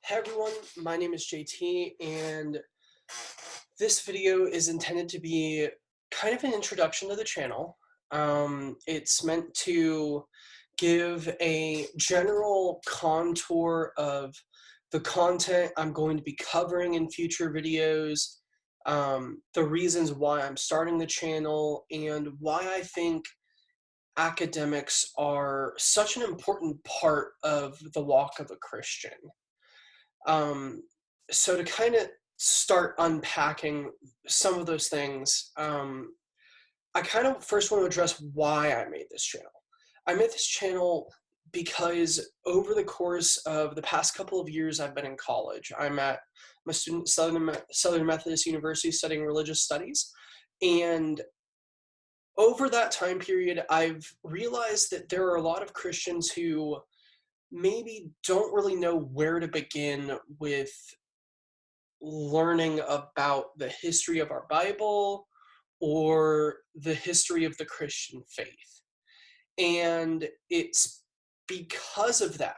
Hey everyone, my name is JT, and this video is intended to be kind of an introduction to the channel. It's meant to give a general contour of the content I'm going to be covering in future videos, the reasons why I'm starting the channel, and why I think academics are such an important part of the walk of a Christian. Um, so to kind of start unpacking some of those things, I kind of first want to address why I made this channel. I made this channel because over the course of the past couple of years I've been in college. I'm a student at Southern Methodist University studying religious studies. And over that time period, I've realized that there are a lot of Christians who maybe don't really know where to begin with learning about the history of our Bible or the history of the Christian faith. And it's because of that,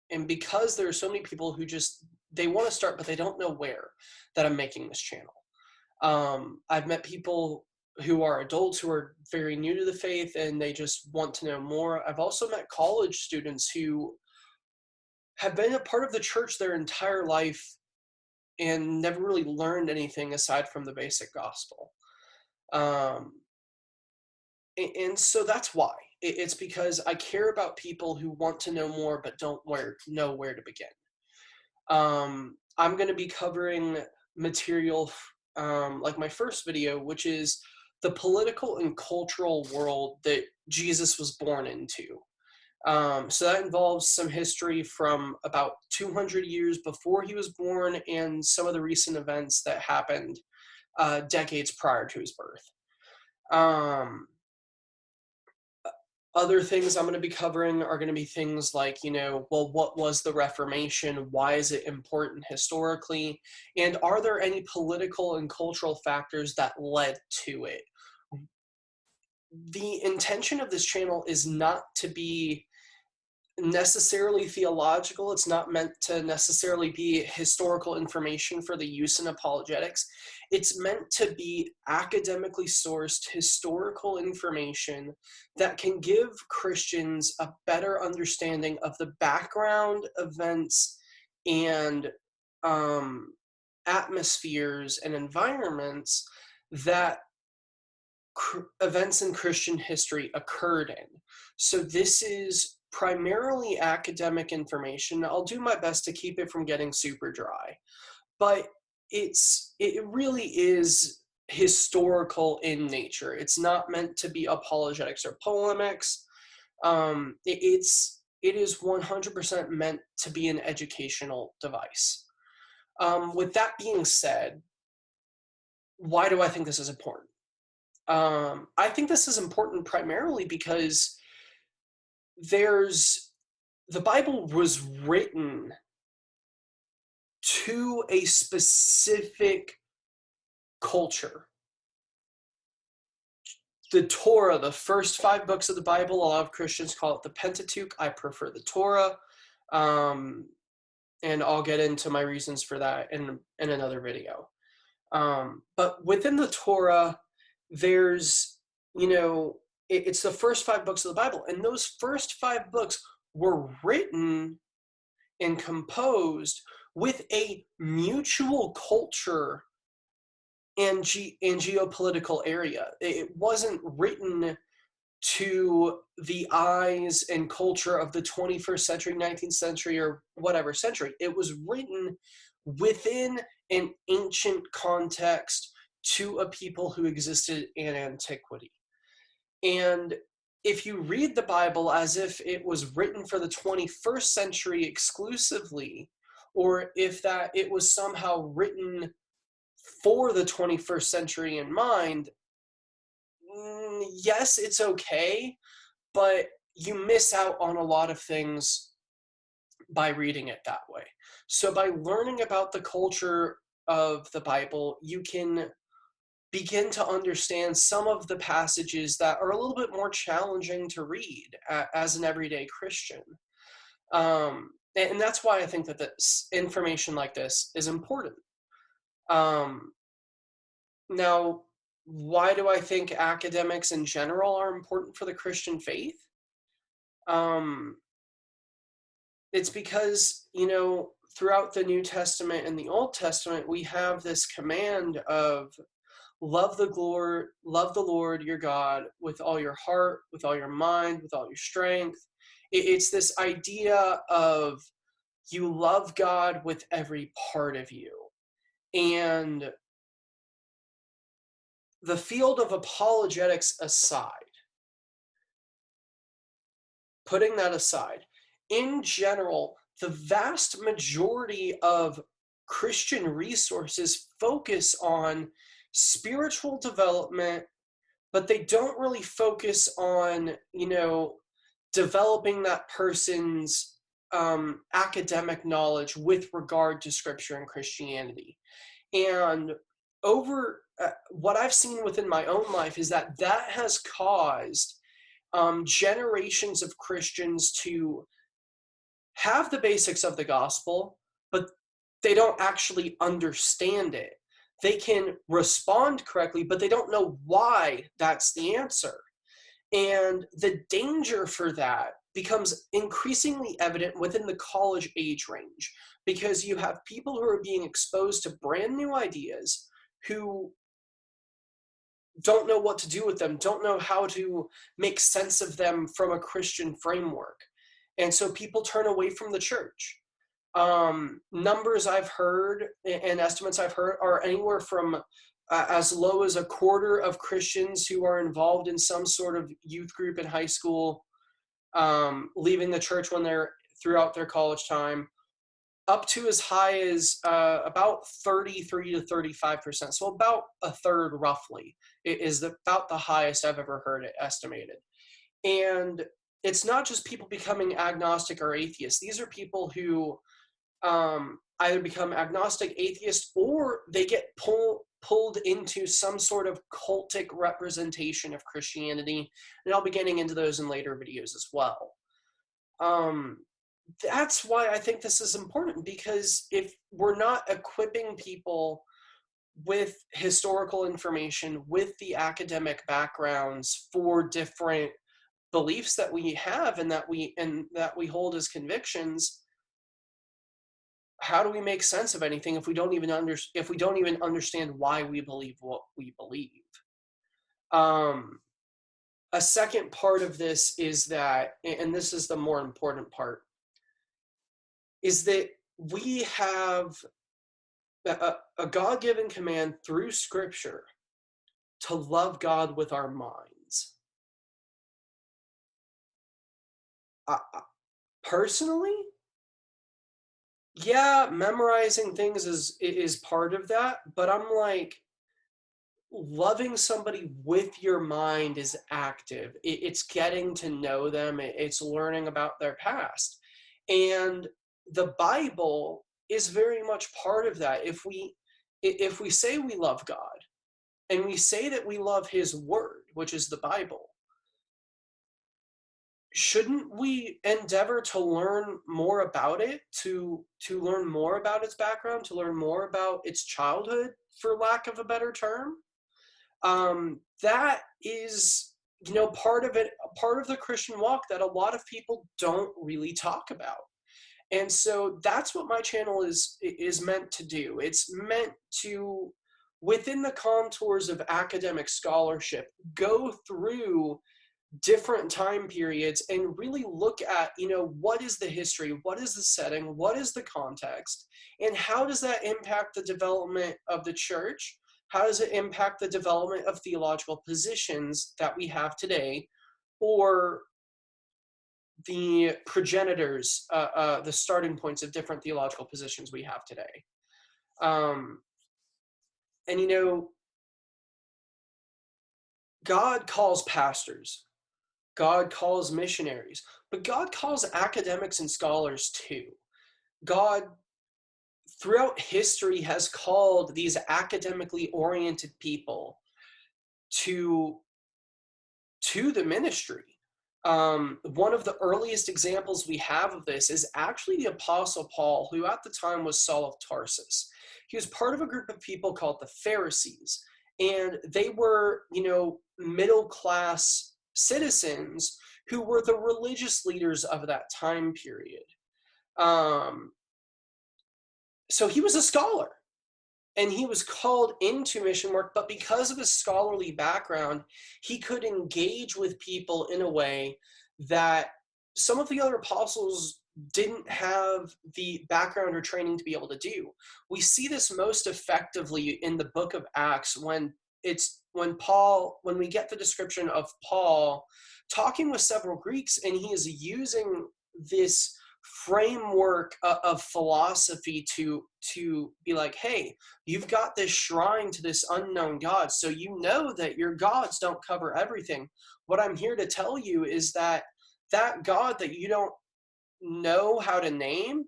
and because there are so many people who just they want to start but they don't know where, that I'm making this channel. I've met people who are adults who are very new to the faith and they just want to know more. I've also met college students who have been a part of the church their entire life and never really learned anything aside from the basic gospel. Um, and so that's why. It's because I care about people who want to know more but don't know where to begin. I'm going to be covering material like my first video, which is the political and cultural world that Jesus was born into. So that involves some history from about 200 years before he was born and some of the recent events that happened decades prior to his birth. Um, Other things I'm going to be covering are going to be things like, well, what was the Reformation? Why is it important historically? And are there any political and cultural factors that led to it? The intention of this channel is not to be necessarily theological. It's not meant to necessarily be historical information for the use in apologetics. It's meant to be academically sourced historical information that can give Christians a better understanding of the background, events, and atmospheres and environments that events in Christian history occurred in. So this is primarily academic information. I'll do my best to keep it from getting super dry, but it really is historical in nature. It's not meant to be apologetics or polemics. It is 100% meant to be an educational device. With that being said, why do I think this is important? I think this is important primarily because there's the Bible was written to a specific culture. The Torah, the first 5 books of the Bible, a lot of Christians call it the Pentateuch. I prefer the Torah, um, and I'll get into my reasons for that in another video. But within the Torah, there's, it's the first 5 books of the Bible. And those first 5 books were written and composed with a mutual culture and geopolitical area. It wasn't written to the eyes and culture of the 21st century, 19th century, or whatever century. It was written within an ancient context to a people who existed in antiquity. And if you read the Bible as if it was written for the 21st century exclusively, or if that it was somehow written for the 21st century in mind, yes, it's okay, but you miss out on a lot of things by reading it that way. So by learning about the culture of the Bible, you can begin to understand some of the passages that are a little bit more challenging to read as an everyday Christian. And that's why I think that this information like this is important. Um, Now, why do I think academics in general are important for the Christian faith? Um, it's because, throughout the New Testament and the Old Testament, we have this command of love the Lord your God with all your heart, with all your mind, with all your strength. It's this idea of you love God with every part of you. And the field of apologetics aside, putting that aside, in general, the vast majority of Christian resources focus on spiritual development, but they don't really focus on, developing that person's academic knowledge with regard to Scripture and Christianity. And over what I've seen within my own life is that that has caused generations of Christians to have the basics of the gospel, but they don't actually understand it. They can respond correctly, but they don't know why that's the answer. And the danger for that becomes increasingly evident within the college age range because you have people who are being exposed to brand new ideas who don't know what to do with them, don't know how to make sense of them from a Christian framework. And so people turn away from the church. Numbers I've heard and estimates I've heard are anywhere from as low as a quarter of Christians who are involved in some sort of youth group in high school, leaving the church when they're throughout their college time, up to as high as about 33 to 35%. So about a third, roughly, is about the highest I've ever heard it estimated. And it's not just people becoming agnostic or atheist. These are people who either become agnostic, atheist, or they get pulled into some sort of cultic representation of Christianity. And I'll be getting into those in later videos as well. That's why I think this is important, because if we're not equipping people with historical information, with the academic backgrounds for different beliefs that we have and that we hold as convictions, how do we make sense of anything if we don't even understand why we believe what we believe? A second part of this is that, and this is the more important part, is that we have a God-given command through Scripture to love God with our minds. Personally, yeah, memorizing things is part of that, but I'm like, loving somebody with your mind is active. It's getting to know them. It's learning about their past. And the Bible is very much part of that. If we say we love God and we say that we love his word, which is the Bible, shouldn't we endeavor to learn more about it, to learn more about its background, to learn more about its childhood, for lack of a better term? That is, part of it, part of the Christian walk that a lot of people don't really talk about. And so that's what my channel is meant to do. It's meant to, within the contours of academic scholarship, go through different time periods and really look at, what is the history, what is the setting, what is the context, and how does that impact the development of the church? How does it impact the development of theological positions that we have today, or the progenitors, the starting points of different theological positions we have today? And God calls pastors, God calls missionaries, but God calls academics and scholars too. God, throughout history, has called these academically oriented people to the ministry. One of the earliest examples we have of this is actually the Apostle Paul, who at the time was Saul of Tarsus. He was part of a group of people called the Pharisees, and they were, middle class citizens who were the religious leaders of that time period. Um, so he was a scholar and he was called into mission work, but because of his scholarly background, he could engage with people in a way that some of the other apostles didn't have the background or training to be able to do. We see this most effectively in the book of Acts when we get the description of Paul talking with several Greeks, and he is using this framework of philosophy to be like, hey, you've got this shrine to this unknown God, so you know that your gods don't cover everything. What I'm here to tell you is that God that you don't know how to name,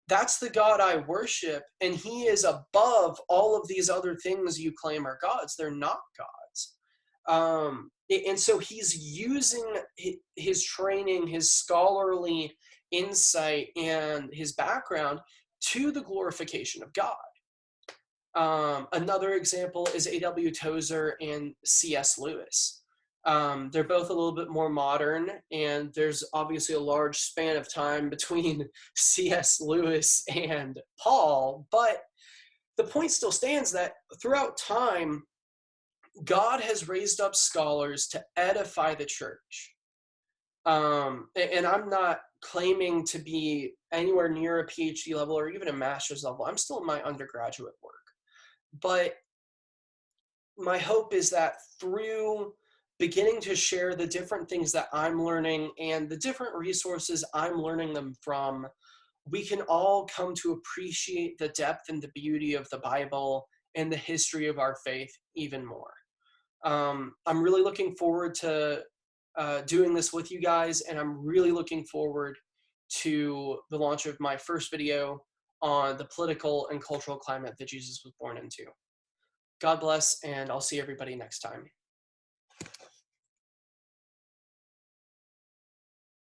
that's the God I worship, and he is above all of these other things you claim are gods. They're not gods. And so he's using his training, his scholarly insight, and his background to the glorification of God. Another example is A.W. Tozer and C.S. Lewis. They're both a little bit more modern, and there's obviously a large span of time between C.S. Lewis and Paul, but the point still stands that throughout time, God has raised up scholars to edify the church. And I'm not claiming to be anywhere near a PhD level or even a master's level. I'm still in my undergraduate work. But my hope is that through beginning to share the different things that I'm learning and the different resources I'm learning them from, we can all come to appreciate the depth and the beauty of the Bible and the history of our faith even more. I'm really looking forward to doing this with you guys, and I'm really looking forward to the launch of my first video on the political and cultural climate that Jesus was born into. God bless, and I'll see everybody next time.